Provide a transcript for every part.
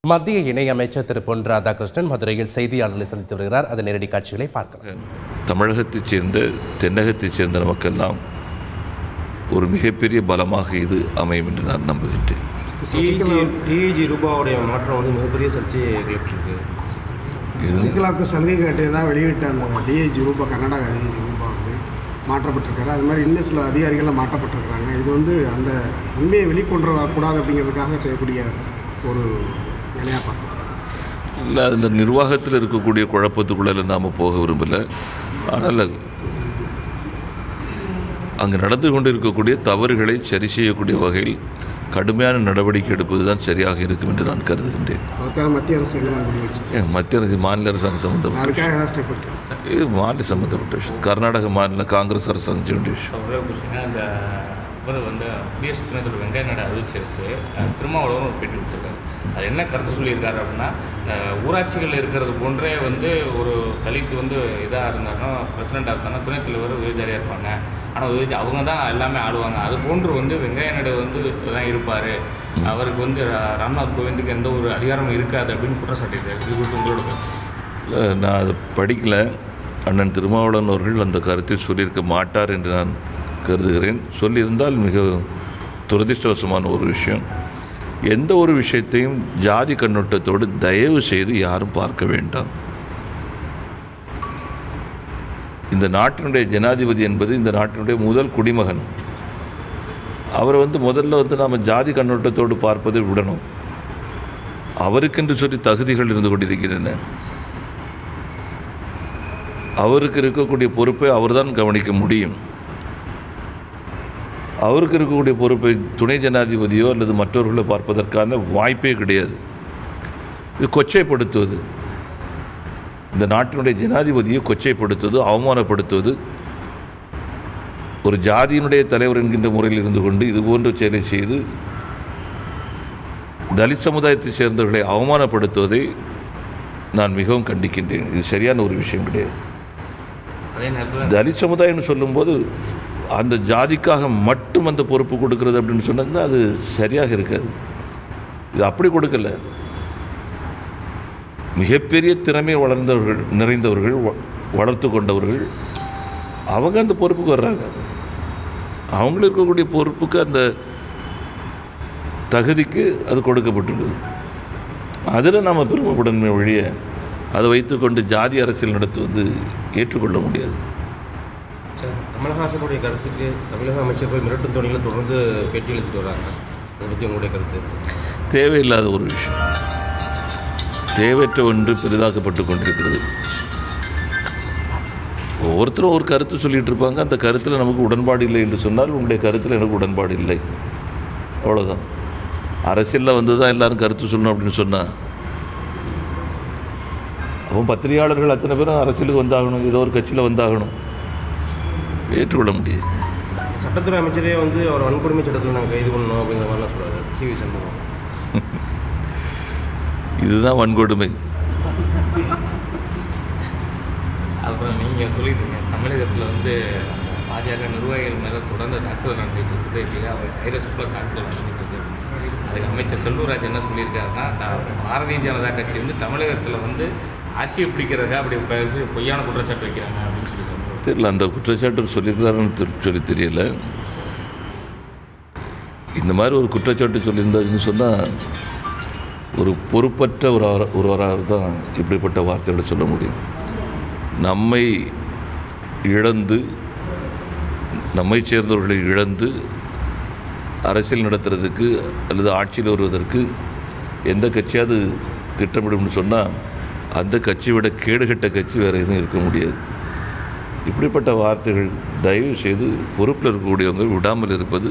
மத்திய இணையமைச்சர் திரு பொன் ராதாகிருஷ்ணன் மதுரையில் செய்தியாளர்களை சந்தித்து வருகிறார். அதன் நேரடி காட்சிகளை பார்க்கலாம். தமிழகத்தைச் சேர்ந்த தென்னகத்தைச் சேர்ந்த நமக்கெல்லாம் ஒரு மிகப்பெரிய பலமாக இது அமையும் என்று நான் நம்புகின்றேன். டிஐஜி ரூபாவுடைய மாற்றம் வந்து மிகப்பெரிய சர்ச்சையை கிளப்பிருக்கு. சசிகலாவுக்கு சலுகை காட்டியதாக வெளியிட்ட அந்த டிஐஜி ரூபா, கர்நாடகா டிஐஜி ரூபா வந்து மாற்றப்பட்டிருக்காரு. அது மாதிரி இன்னும் சில அதிகாரிகள்லாம் மாற்றப்பட்டிருக்கிறாங்க. இது வந்து அந்த உண்மையை வெளிக்கொண்டு வரக்கூடாது அப்படிங்கிறதுக்காக செய்யக்கூடிய ஒரு வேலையாக பார்க்கலாம். இல்லை, அந்த நிர்வாகத்தில் இருக்கக்கூடிய குழப்பத்துக்குள்ளே நாம் போக விரும்பலை. ஆனால் அங்கு நடந்து கொண்டு இருக்கக்கூடிய தவறுகளை சரி செய்யக்கூடிய வகையில் கடுமையான நடவடிக்கை எடுப்பது தான் சரியாக இருக்கும் என்று நான் கருதுகின்றேன். மத்திய அரசு மத்திய அரசு மாநில அரசாங்கம் சம்பந்தப்பட்ட இது மாநில சம்பந்தப்பட்ட விஷயம். கர்நாடக மாநில காங்கிரஸ் அரசாங்கம் செய்ய வேண்டிய விஷயம். வந்து குடியரசு துணைத் தலைவர் வெங்கையா நாயுடு அறிவிச்சிருக்கு. திருமாவளவன் ஒரு பேட்டி கொடுத்துருக்காரு. அது என்ன கருத்து சொல்லியிருக்காரு அப்படின்னா, ஊராட்சிகள் இருக்கிறது போன்றே வந்து ஒரு தலித் வந்து இதாக இருந்தாருன்னா, பிரசிடெண்ட்டாக இருந்தாங்கன்னா துணைத் தலைவர் உதவியாரியாக இருப்பாங்க. ஆனால் அவங்க தான் எல்லாமே ஆடுவாங்க. அது போன்று வந்து வெங்கையா நாயுடு வந்து தான் இருப்பார். அவருக்கு வந்து ராம்நாத் கோவிந்துக்கு எந்த ஒரு அதிகாரமும் இருக்காது அப்படின்னு குற்றச்சாட்டியிருக்காரு. இது குறித்து உங்களோட இல்லை, நான் அதை படிக்கலை. அண்ணன் திருமாவளவன் அவர்கள் அந்த கருத்தை சொல்லியிருக்க மாட்டார் என்று நான் கருதுகிறேன். சொல்லியிருந்தால் மிக துரதிர்ஷ்டவசமான ஒரு விஷயம். எந்த ஒரு விஷயத்தையும் ஜாதி கண்ணோட்டத்தோடு தயவு செய்து யாரும் பார்க்க வேண்டாம். இந்த நாட்டினுடைய ஜனாதிபதி என்பது இந்த நாட்டினுடைய முதல் குடிமகன். அவரை முதல்ல நாம் ஜாதி கண்ணோட்டத்தோடு பார்ப்பதை விடணும். அவருக்கென்று சொல்லி தகுதிகள் இருந்து கொண்டிருக்கின்றன. அவருக்கு இருக்கக்கூடிய பொறுப்பை அவர்தான் கவனிக்க முடியும். அவருக்கு இருக்கக்கூடிய பொறுப்பை துணை ஜனாதிபதியோ அல்லது மற்றவர்களை பார்ப்பதற்கான வாய்ப்பே கிடையாது. இது கொச்சைப்படுத்துவது, இந்த நாட்டினுடைய ஜனாதிபதியை கொச்சைப்படுத்துவது, அவமானப்படுத்துவது, ஒரு ஜாதியினுடைய தலைவர் என்கின்ற முறையில் இருந்து கொண்டு இது போன்ற செயலை செய்து தலித் சமுதாயத்தை சேர்ந்தவர்களை அவமானப்படுத்துவதை நான் மிகவும் கண்டிக்கின்றேன். இது சரியான ஒரு விஷயம் கிடையாது. தலித் சமுதாயம்னு சொல்லும்போது அந்த ஜாதிக்காக மட்டும் அந்த பொறுப்பு கொடுக்கறது அப்படின்னு சொன்னா அது சரியாக இருக்காது. இது அப்படி கொடுக்கல. மிகப்பெரிய திறமை வளர்ந்தவர்கள், நிறைந்தவர்கள், வளர்த்து கொண்டவர்கள், அவங்க அந்த பொறுப்புக்கு வர்றாங்க. அவங்களுக்கு இருக்கக்கூடிய பொறுப்புக்கு அந்த தகுதிக்கு அது கொடுக்கப்பட்டிருக்குது. அதில் நாம் பெருமைப்படணுமே வழிய அதை வைத்துக்கொண்டு ஜாதி அரசியல் நடத்துவது ஏற்றுக்கொள்ள முடியாது. கமல்ஹாசனுடைய கருத்துக்கு தமிழக அமைச்சர்கள் மிரட்டும் தொழிலில் தொடர்ந்து பேட்டி அளித்துட்டு வர்றாங்க. அதை பற்றி உங்களுடைய கருத்து? தேவையில்லாத ஒரு விஷயம், தேவையற்ற ஒன்று பெரிதாக்கப்பட்டு கொண்டிருக்கிறது. ஒவ்வொருத்தரும் ஒரு கருத்து சொல்லிகிட்டு இருப்பாங்க. அந்த கருத்தில் நமக்கு உடன்பாடு இல்லை என்று சொன்னால் உங்களுடைய கருத்தில் எனக்கு உடன்பாடு இல்லை, அவ்வளோதான். அரசியலில் வந்து தான் எல்லாரும் கருத்து சொல்லணும் அப்படின்னு சொன்னால் அவன் பத்திரிகையாளர்கள் அத்தனை பேரும் அரசியலுக்கு வந்தாகணும், ஏதோ ஒரு கட்சியில் வந்தாகணும். ஏற்றுக்கொள்ள முடியாது. சட்டத்துறை அமைச்சரே வந்து அவர் வன்கொடுமை சட்டத்தில் நாங்கள் கைது பண்ணணும் அப்படிங்கிற மாதிரிலாம் சொல்கிறாரு சிவி சண்முகம். இதுதான் வன்கொடுமை. அப்புறம் நீங்கள் சொல்லியிருக்கீங்க தமிழகத்தில் வந்து பாஜக நிர்வாகிகள் மேலே தொடர்ந்து தாக்குதல் நடந்துகிட்டு இருக்குது. இல்லையா, அவர் வைரஸ்ஃபுல்லாக தாக்குதல் நடந்துகிட்டு இருக்குது. அதுக்கு அமைச்சர் செல்லூர்ராஜ் என்ன சொல்லியிருக்காருன்னா, பாரதிய ஜனதா கட்சி வந்து தமிழகத்தில் வந்து ஆட்சியை பிடிக்கிறதுக்காக அப்படி பொய்யான குற்றச்சாட்டு வைக்கிறாங்க அப்படின்னு சொல்லி தெரியல. அந்த குற்றச்சாட்டு சொல்லியிருக்கிறாருன்னு சொல்லி தெரியல. இந்த மாதிரி ஒரு குற்றச்சாட்டு சொல்லியிருந்தாருன்னு சொன்னால் ஒரு பொறுப்பற்ற ஒருவராக தான் இப்படிப்பட்ட வார்த்தைகளை சொல்ல முடியும். நம்மை இழந்து, நம்மை சேர்ந்தவர்களை இழந்து அரசியல் நடத்துறதுக்கு அல்லது ஆட்சியில் வருவதற்கு எந்த கட்சியாவது திட்டமிடும்னு சொன்னால் அந்த கட்சியை விட கேடுகட்ட கட்சி வேறு எதுவும் இருக்க முடியாது. இப்படிப்பட்ட வார்த்தைகள் தயவு செய்து பொறுப்பில் இருக்கக்கூடியவங்க விடாமல் இருப்பது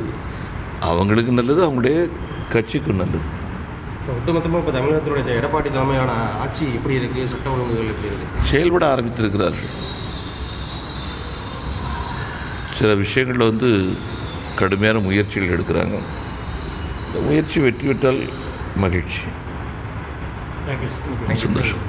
அவங்களுக்கு நல்லது, அவங்களுடைய கட்சிக்கும் நல்லது. ஒட்டுமொத்தமாக இப்போ தமிழகத்துடைய எடப்பாடி தலைமையான ஆட்சி எப்படி இருக்குது, சட்ட ஒழுங்குகள் எப்படி இருக்குது, செயல்பட ஆரம்பித்திருக்கிறார்கள். சில விஷயங்களில் கடுமையான முயற்சிகள் எடுக்கிறாங்க. இந்த முயற்சி வெற்றி பெற்றால் மகிழ்ச்சி, சந்தோஷம்.